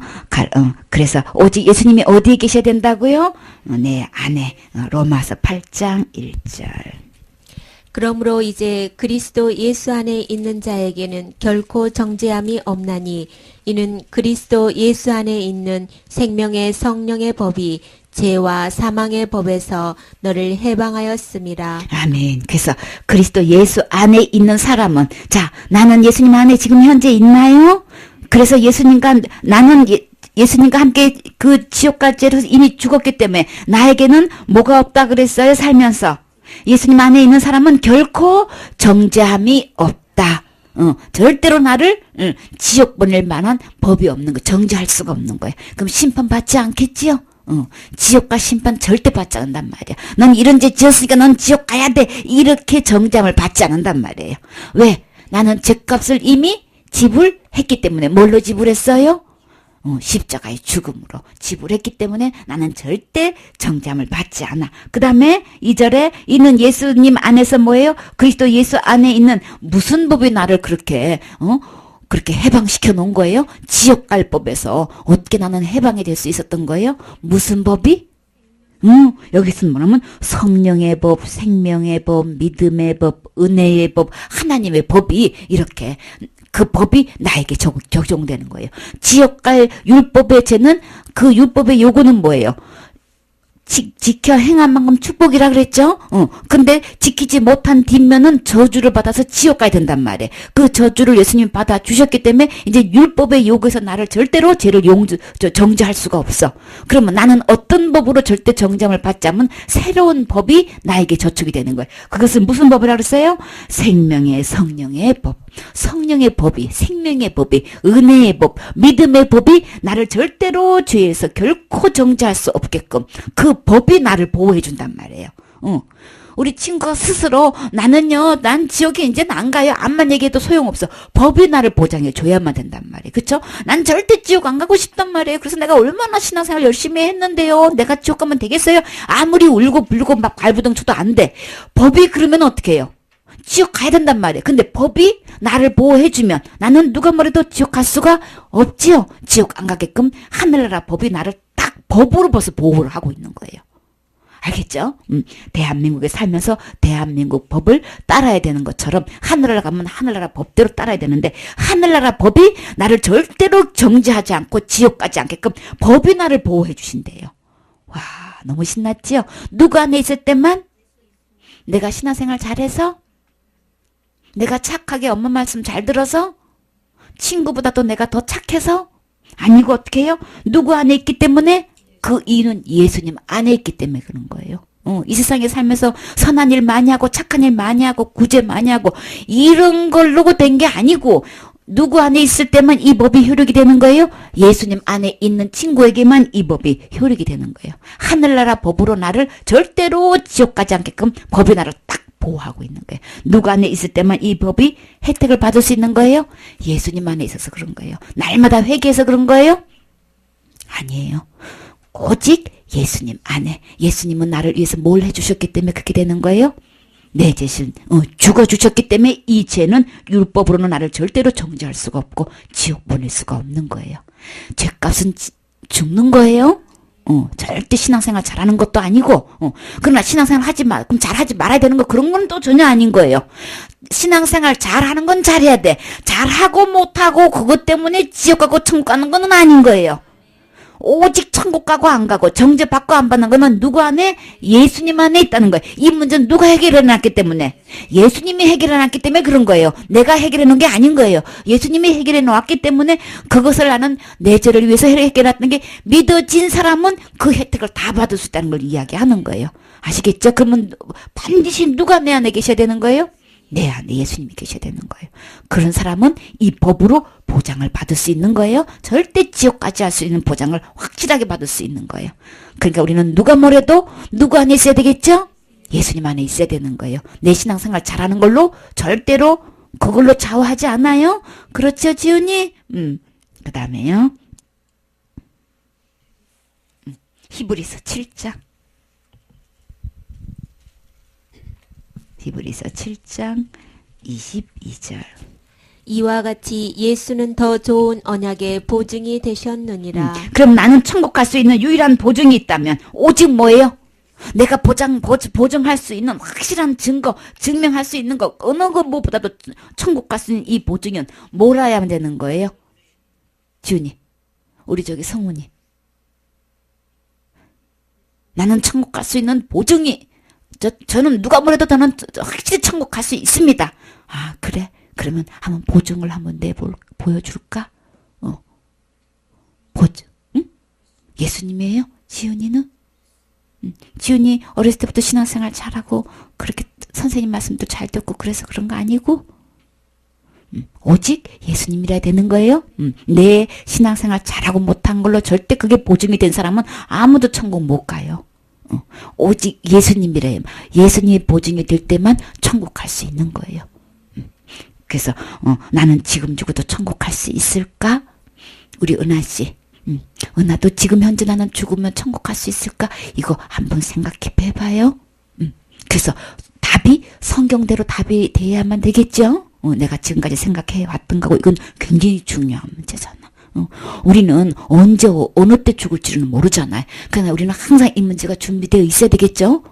그래서 오직 예수님이 어디에 계셔야 된다고요? 내 안에 로마서 8장 1절. 그러므로 이제 그리스도 예수 안에 있는 자에게는 결코 정죄함이 없나니 이는 그리스도 예수 안에 있는 생명의 성령의 법이 죄와 사망의 법에서 너를 해방하였음이라. 아멘. 그래서 그리스도 예수 안에 있는 사람은 자 나는 예수님 안에 지금 현재 있나요? 그래서 나는 예수님과 함께 그 지옥 갈 죄로 이미 죽었기 때문에 나에게는 뭐가 없다 그랬어요? 살면서 예수님 안에 있는 사람은 결코 정죄함이 없다. 절대로 나를 지옥 보낼 만한 법이 없는 거, 정죄할 수가 없는 거예요. 그럼 심판 받지 않겠지요? 지옥과 심판 절대 받지 않는단 말이야. 넌 이런 죄 지었으니까 넌 지옥 가야 돼. 이렇게 정죄함을 받지 않는단 말이에요. 왜? 나는 죄값을 이미 지불했기 때문에. 뭘로 지불했어요? 십자가의 죽음으로 지불했기 때문에 나는 절대 정죄함을 받지 않아. 그 다음에 2절에 있는 예수님 안에서 뭐예요? 그리스도 예수 안에 있는 무슨 법이 나를 그렇게 해방시켜 놓은 거예요? 지옥 갈 법에서 어떻게 나는 해방이 될 수 있었던 거예요? 무슨 법이? 여기서는 뭐냐면 성령의 법, 생명의 법, 믿음의 법, 은혜의 법, 하나님의 법이 이렇게 그 법이 나에게 적용되는 거예요. 지옥 갈 율법의 죄는 그 율법의 요구는 뭐예요? 지켜 행한 만큼 축복이라 그랬죠? 근데 지키지 못한 뒷면은 저주를 받아서 지옥 가야 된단 말이에요. 그 저주를 예수님이 받아 주셨기 때문에 이제 율법의 요구에서 나를 절대로 죄를 정죄할 수가 없어. 그러면 나는 어떤 법으로 절대 정죄함을 받지 않으면 새로운 법이 나에게 저축이 되는 거예요. 그것은 무슨 법이라고 그랬어요? 생명의 성령의 법. 성령의 법이, 생명의 법이, 은혜의 법, 믿음의 법이 나를 절대로 죄에서 결코 정죄할 수 없게끔 그 법이 나를 보호해 준단 말이에요. 우리 친구가 스스로 난 지옥에 이제는 안 가요. 암만 얘기해도 소용없어. 법이 나를 보장해 줘야만 된단 말이에요. 그쵸? 난 절대 지옥 안 가고 싶단 말이에요. 그래서 내가 얼마나 신앙생활 열심히 했는데요. 내가 지옥 가면 되겠어요? 아무리 울고 불고 막 발부둥 쳐도 안 돼. 법이 그러면 어떻게 해요? 지옥 가야 된단 말이에요. 근데 법이 나를 보호해주면 나는 누가 뭐래도 지옥 갈 수가 없지요. 지옥 안 가게끔 하늘나라 법이 나를 딱 법으로 벌써 보호를 하고 있는 거예요. 알겠죠? 대한민국에 살면서 대한민국 법을 따라야 되는 것처럼 하늘나라 가면 하늘나라 법대로 따라야 되는데 하늘나라 법이 나를 절대로 정죄하지 않고 지옥 가지 않게끔 법이 나를 보호해 주신대요. 와, 너무 신났지요? 누구 안에 있을 때만 내가 신앙생활 잘해서 내가 착하게 엄마 말씀 잘 들어서 친구보다도 내가 더 착해서 아니고 어떻게 해요? 누구 안에 있기 때문에 그 이유는 예수님 안에 있기 때문에 그런 거예요. 이 세상에 살면서 선한 일 많이 하고 착한 일 많이 하고 구제 많이 하고 이런 걸로 된 게 아니고 누구 안에 있을 때만 이 법이 효력이 되는 거예요? 예수님 안에 있는 친구에게만 이 법이 효력이 되는 거예요. 하늘나라 법으로 나를 절대로 지옥 가지 않게끔 법이 나를 딱 보호하고 있는 거예요. 누구 안에 있을 때만 이 법이 혜택을 받을 수 있는 거예요? 예수님 안에 있어서 그런 거예요. 날마다 회개해서 그런 거예요? 아니에요. 오직 예수님 안에. 예수님은 나를 위해서 뭘 해주셨기 때문에 그렇게 되는 거예요? 내 대신 죽어주셨기 때문에 이 죄는 율법으로는 나를 절대로 정죄할 수가 없고 지옥 보낼 수가 없는 거예요. 죄값은 죽는 거예요. 절대 신앙생활 잘하는 것도 아니고 그러나 신앙생활 하지 마. 그럼 잘하지 말아야 되는 거 그런 건 또 전혀 아닌 거예요. 신앙생활 잘하는 건 잘해야 돼. 잘하고 못하고 그것 때문에 지옥 가고 천국 가는 건 아닌 거예요. 오직 천국 가고 안 가고 정죄 받고 안 받는 거는 누구 안에? 예수님 안에 있다는 거예요. 이 문제는 누가 해결해 놨기 때문에 예수님이 해결해 놨기 때문에 그런 거예요. 내가 해결해 놓은 게 아닌 거예요. 예수님이 해결해 놓았기 때문에 그것을 나는 내 죄를 위해서 해결해 놨던 게 믿어진 사람은 그 혜택을 다 받을 수 있다는 걸 이야기하는 거예요. 아시겠죠? 그러면 반드시 누가 내 안에 계셔야 되는 거예요? 내 안에 예수님이 계셔야 되는 거예요. 그런 사람은 이 법으로 보장을 받을 수 있는 거예요. 절대 지옥까지 할 수 있는 보장을 확실하게 받을 수 있는 거예요. 그러니까 우리는 누가 뭐래도 누구 안에 있어야 되겠죠? 예수님 안에 있어야 되는 거예요. 내 신앙생활 잘하는 걸로 절대로 그걸로 좌우하지 않아요. 그렇죠, 지훈이? 그 다음에요. 히브리서 7장. 히브리서 7장 22절. 이와 같이 예수는 더 좋은 언약의 보증이 되셨느니라. 그럼 나는 천국 갈 수 있는 유일한 보증이 있다면 오직 뭐예요? 내가 보증할 수 있는 확실한 증거, 증명할 수 있는 거 어느 것보다도 천국 갈 수 있는 이 보증은 뭘 해야 되는 거예요? 지훈이, 우리 저기 성훈이. 나는 천국 갈 수 있는 보증이 저는 누가 뭐래도 저는 확실히 천국 갈 수 있습니다. 아, 그래? 그러면 한번 보증을 한번 보여줄까? 보증. 응? 예수님이에요? 지훈이는? 지훈이 어렸을 때부터 신앙생활 잘하고 그렇게 선생님 말씀도 잘 듣고 그래서 그런 거 아니고? 오직 예수님이라 되는 거예요? 내 신앙생활 잘하고 못한 걸로 절대 그게 보증이 된 사람은 아무도 천국 못 가요. 오직 예수님이래요. 예수님이 보증이 될 때만 천국 갈 수 있는 거예요. 그래서 나는 지금 죽어도 천국 갈 수 있을까? 우리 은하씨, 은하도 지금 현재 나는 죽으면 천국 갈 수 있을까? 이거 한번 생각해 봐봐요. 그래서 답이 성경대로 답이 돼야만 되겠죠? 내가 지금까지 생각해 왔던 거고 이건 굉장히 중요한 문제잖아. 우리는 언제 어느 때 죽을지는 모르잖아요. 그러나 우리는 항상 이 문제가 준비되어 있어야 되겠죠.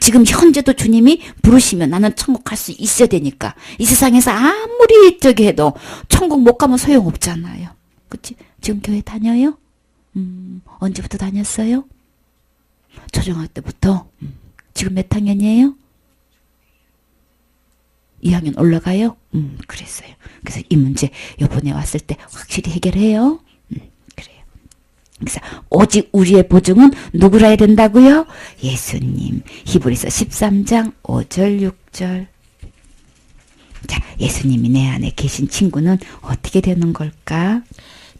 지금 현재도 주님이 부르시면 나는 천국 갈 수 있어야 되니까 이 세상에서 아무리 저기 해도 천국 못 가면 소용없잖아요. 그치? 지금 교회 다녀요? 언제부터 다녔어요? 초등학교 때부터? 지금 몇 학년이에요? 2학년 올라가요? 그랬어요. 그래서 이 문제 요번에 왔을 때 확실히 해결해요. 그래요. 그래서 오직 우리의 보증은 누구라 해야 된다고요? 예수님. 히브리서 13장 5절 6절. 자, 예수님이 내 안에 계신 친구는 어떻게 되는 걸까?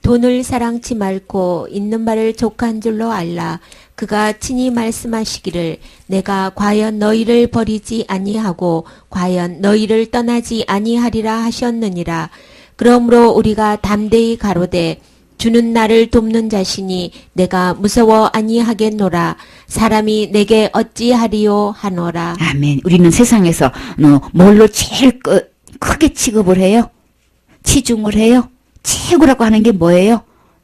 돈을 사랑치 말고 있는 바를 족한 줄로 알라. 그가 친히 말씀하시기를 내가 과연 너희를 버리지 아니하고 과연 너희를 떠나지 아니하리라 하셨느니라. 그러므로 우리가 담대히 가로되 주는 나를 돕는 자시니 내가 무서워 아니하겠노라. 사람이 내게 어찌하리요 하노라. 아멘. 우리는 세상에서 뭘로 제일 크게 취급을 해요? 치중을 해요? 최고라고 하는 게 뭐예요?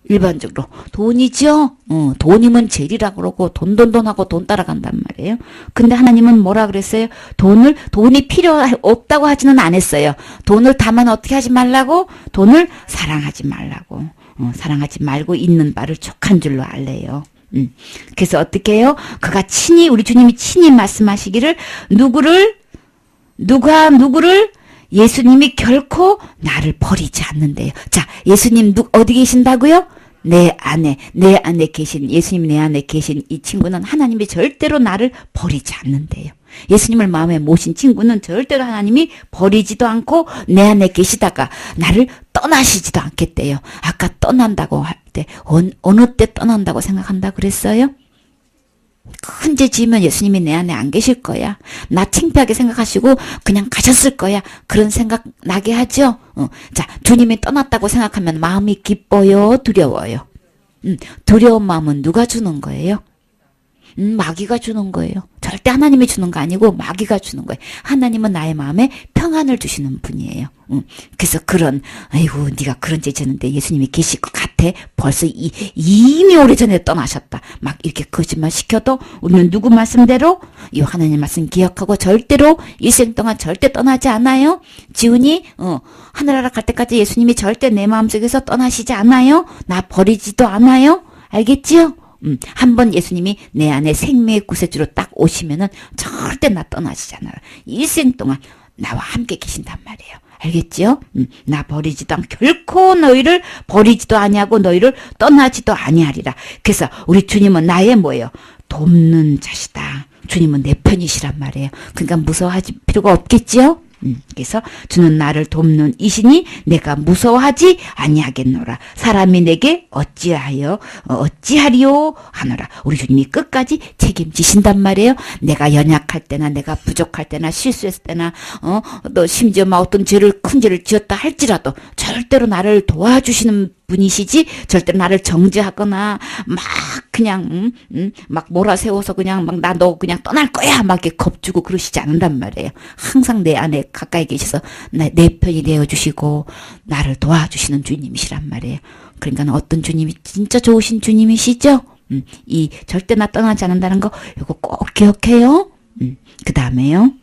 일반적으로 돈이죠. 돈이면 죄리라 그러고 돈하고 돈 따라간단 말이에요. 근데 하나님은 뭐라 그랬어요? 돈이 필요 없다고 하지는 않았어요. 돈을 다만 어떻게 하지 말라고? 돈을 사랑하지 말라고. 사랑하지 말고 있는 바를 족한 줄로 알래요. 그래서 어떻게 해요? 그가 친히, 우리 주님이 친히 말씀하시기를, 누구를? 예수님이 결코 나를 버리지 않는데요. 자, 예수님 어디 계신다고요? 내 안에 계신, 예수님 내 안에 계신 이 친구는 하나님이 절대로 나를 버리지 않는데요. 예수님을 마음에 모신 친구는 절대로 하나님이 버리지도 않고 내 안에 계시다가 나를 떠나시지도 않겠대요. 아까 떠난다고 할 때, 어느 때 떠난다고 생각한다 그랬어요? 큰 죄 지으면 예수님이 내 안에 안 계실 거야. 나 창피하게 생각하시고 그냥 가셨을 거야. 그런 생각 나게 하죠. 자, 주님이 떠났다고 생각하면 마음이 기뻐요, 두려워요? 두려운 마음은 누가 주는 거예요? 마귀가 주는 거예요. 절대 하나님이 주는 거 아니고 마귀가 주는 거예요. 하나님은 나의 마음에 평안을 주시는 분이에요. 그래서 아이고 네가 그런 죄 지었는데 예수님이 계실 것 같아. 벌써 이미 오래전에 떠나셨다. 막 이렇게 거짓말 시켜도 우리는 누구 말씀대로 이 하나님 말씀 기억하고 절대로 일생 동안 절대 떠나지 않아요. 지훈이 하늘나라 갈 때까지 예수님이 절대 내 마음속에서 떠나시지 않아요. 나 버리지도 않아요. 알겠지요? 한번 예수님이 내 안에 생명의 구세주로 딱 오시면은 절대 나 떠나시지 않아요. 일생 동안 나와 함께 계신단 말이에요. 알겠지요? 나 버리지도 않고 결코 너희를 버리지도 아니하고 너희를 떠나지도 아니하리라. 그래서 우리 주님은 나의 뭐예요? 돕는 자시다. 주님은 내 편이시란 말이에요. 그러니까 무서워하지 필요가 없겠지요? 그래서 주는 나를 돕는 이시니 내가 무서워하지 아니하겠노라. 사람이 내게 어찌하리요 하노라. 우리 주님이 끝까지 책임지신단 말이에요. 내가 연약할 때나 내가 부족할 때나 실수했을 때나 또 심지어 막 어떤 큰 죄를 지었다 할지라도 절대로 나를 도와주시는 분이시지 절대로 나를 정죄하거나 막 그냥 막 몰아세워서 그냥 막 나 너 그냥 떠날 거야 막 이렇게 겁주고 그러시지 않는단 말이에요. 항상 내 안에 가까이 계셔서 내 편이 되어주시고 나를 도와주시는 주님이시란 말이에요. 그러니까 어떤 주님이 진짜 좋으신 주님이시죠? 이 절대 나 떠나지 않는다는 거 이거 꼭 기억해요. 그 다음에요.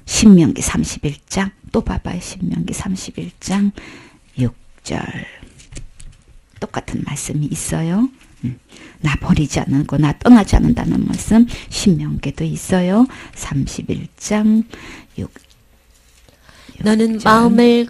신명기 31장 또 봐봐요. 신명기 31장 6절 똑같은 말씀이 있어요. 나 버리지 않고 나 떠나지 않는다는 말씀 신명기도 있어요. 31장 6절 너는 마음을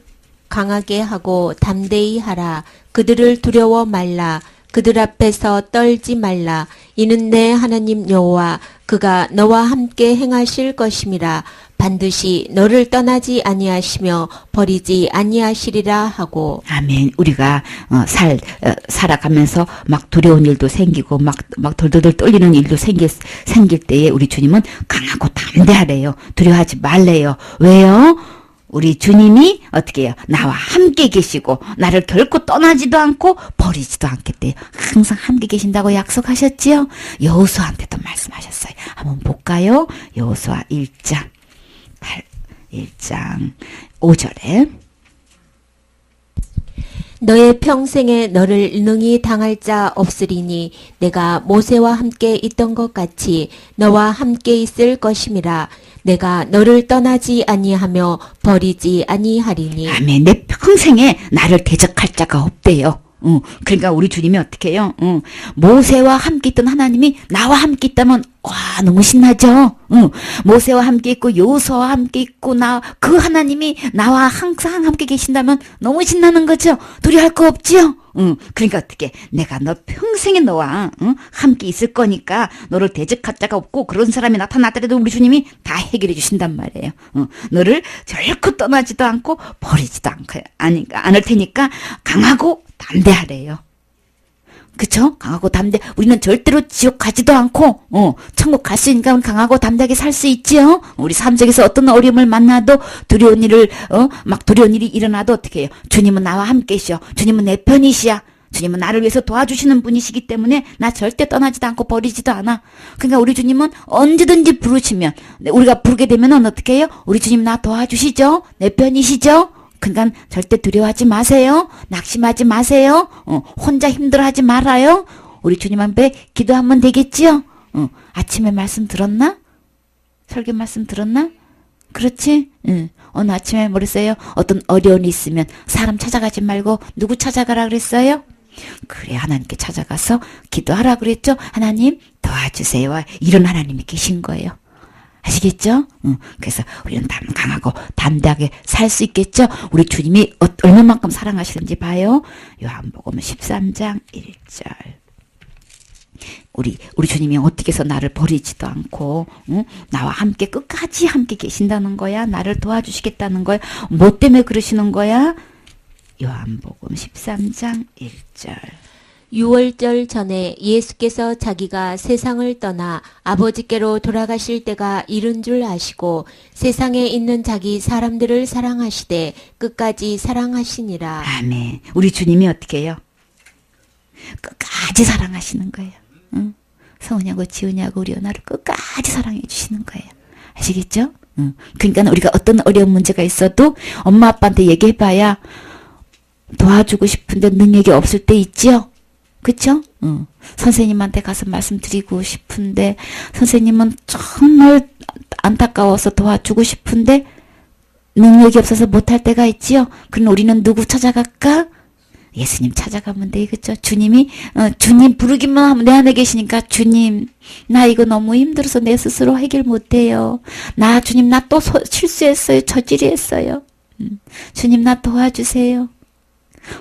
강하게 하고 담대히 하라. 그들을 두려워 말라. 그들 앞에서 떨지 말라. 이는 내 하나님 여호와 그가 너와 함께 행하실 것임이라. 반드시 너를 떠나지 아니하시며 버리지 아니하시리라 하고. 아멘. 우리가 살아가면서 막 두려운 일도 생기고 막 덜덜덜 떨리는 일도 생길 때에 우리 주님은 강하고 담대하래요. 두려워하지 말래요. 왜요? 우리 주님이 어떻게 해요? 나와 함께 계시고 나를 결코 떠나지도 않고 버리지도 않겠대요. 항상 함께 계신다고 약속하셨지요? 여호수아한테도 말씀하셨어요. 한번 볼까요? 여호수아 1장 5절에 너의 평생에 너를 능히 당할 자 없으리니 내가 모세와 함께 있던 것 같이 너와 함께 있을 것임이라. 내가 너를 떠나지 아니하며 버리지 아니하리니. 아멘. 내 평생에 나를 대적할 자가 없대요. 그러니까 우리 주님이 어떻게 해요? 모세와 함께 있던 하나님이 나와 함께 있다면 와 너무 신나죠? 모세와 함께 있고 여호수아와 함께 있고 그 하나님이 나와 항상 함께 계신다면 너무 신나는 거죠? 두려워할 거 없지요? 그러니까 어떻게 내가 너 평생에 너와 함께 있을 거니까 너를 대적할 자가 없고 그런 사람이 나타나더라도 우리 주님이 다 해결해 주신단 말이에요. 너를 결코 떠나지도 않고 버리지도 않을 테니까 강하고 담대하래요. 그쵸? 강하고 담대. 우리는 절대로 지옥 가지도 않고 천국 갈 수 있으니까 강하고 담대하게 살 수 있지요. 우리 삶 속에서 어떤 어려움을 만나도 두려운 일이 일어나도 어떻게 해요? 주님은 나와 함께시여. 주님은 내 편이시야. 주님은 나를 위해서 도와주시는 분이시기 때문에 나 절대 떠나지도 않고 버리지도 않아. 그러니까 우리 주님은 언제든지 부르시면 우리가 부르게 되면은 어떻게 해요? 우리 주님 나 도와주시죠? 내 편이시죠? 그러니까 절대 두려워하지 마세요. 낙심하지 마세요. 혼자 힘들어하지 말아요. 우리 주님 앞에 기도하면 되겠지요? 아침에 말씀 들었나? 설교 말씀 들었나? 그렇지? 어느 아침에 뭐랬어요? 어떤 어려움이 있으면 사람 찾아가지 말고 누구 찾아가라 그랬어요? 그래, 하나님께 찾아가서 기도하라 그랬죠? 하나님 도와주세요. 이런 하나님이 계신 거예요. 아시겠죠? 그래서 우리는 강하고 담대하게 살 수 있겠죠? 우리 주님이 얼마만큼 사랑하시는지 봐요. 요한복음 13장 1절. 우리 주님이 어떻게 해서 나를 버리지도 않고, 나와 함께 끝까지 함께 계신다는 거야. 나를 도와주시겠다는 거야. 뭐 때문에 그러시는 거야? 요한복음 13장 1절. 유월절 전에 예수께서 자기가 세상을 떠나 아버지께로 돌아가실 때가 이른 줄 아시고 세상에 있는 자기 사람들을 사랑하시되 끝까지 사랑하시니라. 아멘. 우리 주님이 어떻게 해요? 끝까지 사랑하시는 거예요. 성은이하고 지은이하고 우리 연아를 끝까지 사랑해 주시는 거예요. 아시겠죠? 그러니까 우리가 어떤 어려운 문제가 있어도 엄마 아빠한테 얘기해봐야 도와주고 싶은데 능력이 없을 때 있지요? 그쵸? 선생님한테 가서 말씀드리고 싶은데 선생님은 정말 안타까워서 도와주고 싶은데 능력이 없어서 못할 때가 있지요? 그럼 우리는 누구 찾아갈까? 예수님 찾아가면 돼. 그쵸? 주님이 주님 부르기만 하면 내 안에 계시니까 주님 나 이거 너무 힘들어서 내 스스로 해결 못해요. 주님 나 또 실수했어요. 저지리했어요. 주님 나 도와주세요.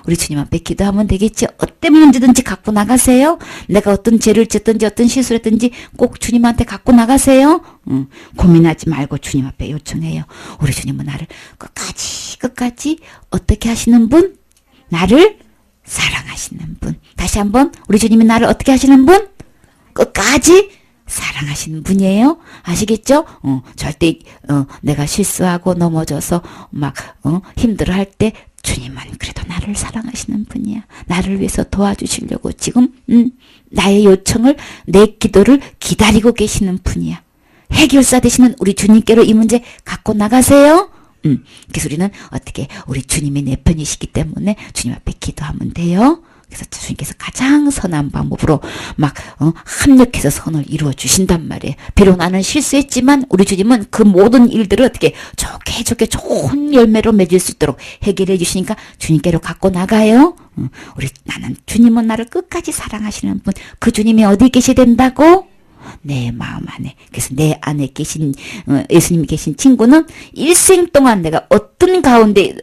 우리 주님 앞에 기도하면 되겠지. 어떤 문제든지 갖고 나가세요. 내가 어떤 죄를 짓든지 어떤 실수를 했든지 꼭 주님한테 갖고 나가세요. 고민하지 말고 주님 앞에 요청해요. 우리 주님은 나를 끝까지 어떻게 하시는 분? 나를 사랑하시는 분. 다시 한번 우리 주님이 나를 어떻게 하시는 분? 끝까지 사랑하시는 분이에요. 아시겠죠? 절대 내가 실수하고 넘어져서 막 힘들어할 때 주님은 그래도 나를 사랑하시는 분이야. 나를 위해서 도와주시려고 지금 나의 요청을 내 기도를 기다리고 계시는 분이야. 해결사 되시는 우리 주님께로 이 문제 갖고 나가세요. 그래서 우리는 어떻게 우리 주님이 내 편이시기 때문에 주님 앞에 기도하면 돼요. 그래서 주님께서 가장 선한 방법으로 막 합력해서 선을 이루어 주신단 말이에요. 비록 나는 실수했지만 우리 주님은 그 모든 일들을 어떻게 좋게 좋은 열매로 맺을 수 있도록 해결해 주시니까 주님께로 갖고 나가요. 나는 주님은 나를 끝까지 사랑하시는 분. 그 주님이 어디 계셔야 된다고? 내 마음 안에. 그래서 내 안에 계신 예수님이 계신 친구는 일생 동안 내가 어떤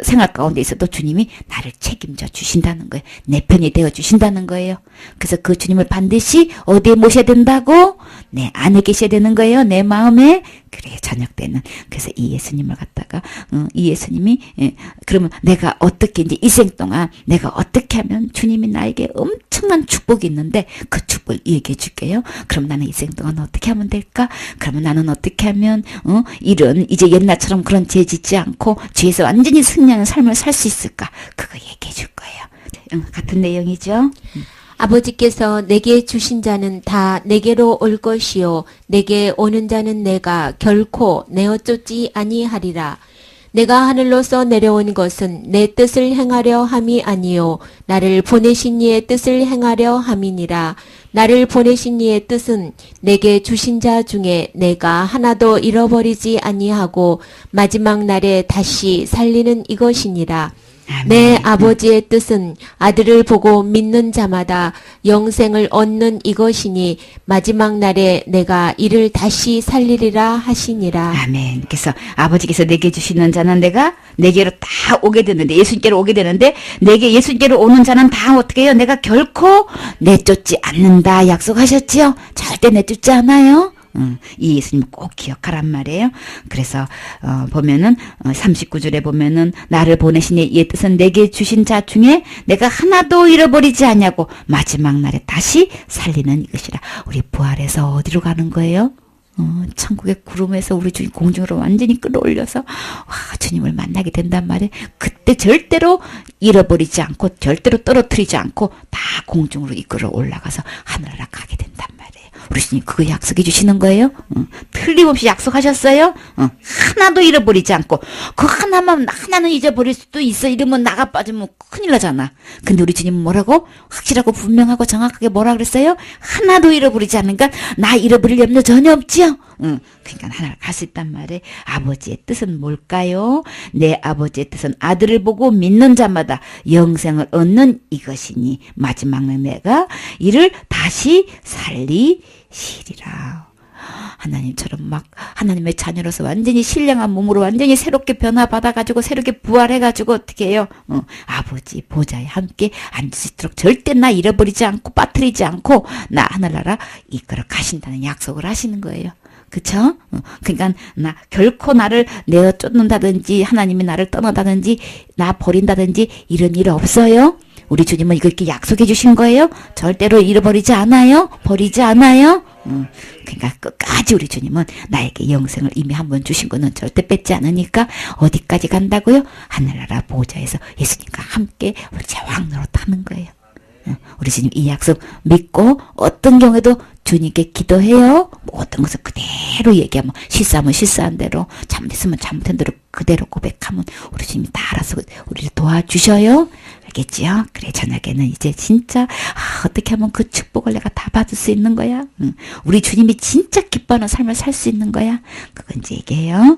생활 가운데 있어도 주님이 나를 책임져 주신다는 거예요. 내 편이 되어 주신다는 거예요. 그래서 그 주님을 반드시 어디에 모셔야 된다고? 내 안에 계셔야 되는 거예요. 내 마음에. 그래, 저녁 때는. 그래서 이 예수님을 갖다가 이 예수님이 그러면 내가 어떻게 이제 일생 동안 내가 어떻게 하면 주님이 나에게 엄청난 축복이 있는데 그 축복을 얘기해 줄게요. 그럼 나는 일생 동안 어떻게 하면 될까? 그러면 나는 어떻게 하면 이런 이제 옛날처럼 그런 죄 짓지 않고 죄에서 완전히 승리하는 삶을 살 수 있을까? 그거 얘기해 줄 거예요. 같은 내용이죠. 아버지께서 내게 주신 자는 다 내게로 올 것이요 내게 오는 자는 내가 결코 내어 쫓지 아니하리라. 내가 하늘로서 내려온 것은 내 뜻을 행하려 함이 아니요 나를 보내신 이의 뜻을 행하려 함이니라. 나를 보내신 이의 뜻은 내게 주신 자 중에 내가 하나도 잃어버리지 아니하고 마지막 날에 다시 살리는 이것이니라. 내 아버지의 뜻은 아들을 보고 믿는 자마다 영생을 얻는 이것이니 마지막 날에 내가 이를 다시 살리리라 하시니라. 아멘. 그래서 아버지께서 내게 주시는 자는 내가 내게로 다 오게 되는데 예수님께로 오게 되는데 내게 예수님께로 오는 자는 다 어떻게 해요? 내가 결코 내쫓지 않는다 약속하셨지요? 절대 내쫓지 않아요. 이 예수님 꼭 기억하란 말이에요. 그래서 보면은 39절에 보면은 나를 보내신 이의 뜻은 내게 주신 자 중에 내가 하나도 잃어버리지 않냐고 마지막 날에 다시 살리는 이것이라. 우리 부활해서 어디로 가는 거예요? 천국의 구름에서 우리 주님 공중으로 완전히 끌어올려서 와, 주님을 만나게 된단 말이에요. 그때 절대로 잃어버리지 않고 절대로 떨어뜨리지 않고 다 공중으로 이끌어 올라가서 하늘나라 가게 된단 말이에요. 우리 주님 그거 약속해 주시는 거예요. 틀림없이 약속하셨어요. 하나도 잃어버리지 않고 그 하나는 잊어버릴 수도 있어. 이러면 나가 빠지면 큰일 나잖아. 근데 우리 주님은 뭐라고? 확실하고 분명하고 정확하게 뭐라 그랬어요? 하나도 잃어버리지 않으니까 나 잃어버릴 염려 전혀 없지요. 그러니까 하나를 갈 수 있단 말이에요. 아버지의 뜻은 뭘까요? 내 아버지의 뜻은 아들을 보고 믿는 자마다 영생을 얻는 이것이니 마지막은 내가 이를 다시 살리시리라. 하나님처럼 막 하나님의 자녀로서 완전히 신령한 몸으로 완전히 새롭게 변화받아가지고 새롭게 부활해가지고 어떻게 해요? 아버지 보좌에 함께 앉을 수 있도록 절대 나 잃어버리지 않고 빠뜨리지 않고 나 하늘나라 이끌어 가신다는 약속을 하시는 거예요. 그쵸? 그러니까 결코 나를 내어 쫓는다든지 하나님이 나를 떠나다든지 나 버린다든지 이런 일 없어요. 우리 주님은 이렇게 약속해 주신 거예요. 절대로 잃어버리지 않아요. 버리지 않아요. 그러니까 끝까지 우리 주님은 나에게 영생을 이미 한번 주신 거는 절대 뺏지 않으니까 어디까지 간다고요? 하늘나라 보좌에서 예수님과 함께 우리 제왕노릇 하는 거예요. 우리 주님 이 약속 믿고 어떤 경우에도 주님께 기도해요. 어떤 것을 그대로 얘기하면 실수하면 실수한 대로 잘못했으면 잘못한 대로 그대로 고백하면 우리 주님이 다 알아서 우리를 도와주셔요. 알겠지요? 그래 저녁에는 이제 진짜 어떻게 하면 그 축복을 내가 다 받을 수 있는 거야. 우리 주님이 진짜 기뻐하는 삶을 살 수 있는 거야. 그건 이제 얘기해요.